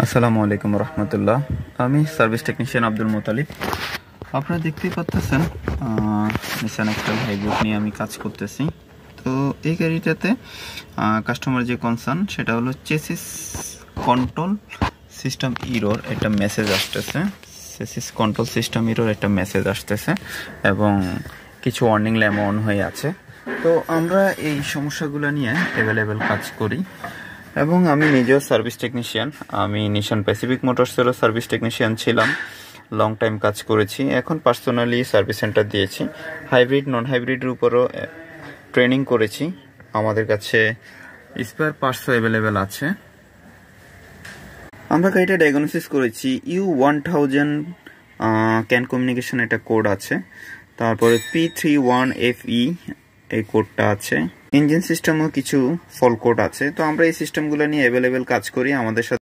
আসসালামু আলাইকুম রহমতুল্লাহ। আমি সার্ভিস টেকনিশিয়ান আব্দুল মোতালিব। আপনারা দেখতেই পাচ্ছেন নিসান এক্সেল হাইব্রিড নিয়ে আমি কাজ করতেছি। তো এই গাড়িটাতে কাস্টমার যে কনসার্ন সেটা হলো চেসিস কন্ট্রোল সিস্টেম ইরর একটা মেসেজ আসতেছে। চেসিস কন্ট্রোল সিস্টেম ইরর একটা মেসেজ আসতেছে এবং কিছু ওয়ার্নিং ল্যাম্প অন হয়ে আছে। তো আমরা এই সমস্যাগুলো নিয়ে অ্যাভেলেবেল কাজ করি এবং আমি নিজেও সার্ভিস টেকনিশিয়ান। আমি নিশান প্যাসিফিক মোটরসেরও সার্ভিস টেকনিশিয়ান ছিলাম, লং টাইম কাজ করেছি। এখন পার্সোনালি সার্ভিস সেন্টার দিয়েছি, হাইব্রিড নন হাইব্রিডের উপরও ট্রেনিং করেছি। আমাদের কাছে স্পেয়ার পার্টসও অ্যাভেলেবেল আছে। আমরা গাড়িটা ডায়াগনোসিস করেছি U1000 ক্যান কমিউনিকেশন একটা কোড আছে, তারপরে P31FE এই কোডটা আছে। ইঞ্জিন সিস্টেমও কিছু ফল কোড আছে। তো আমরা এই সিস্টেমগুলো নিয়ে অ্যাভেলেবেল কাজ করি। আমাদের সাথে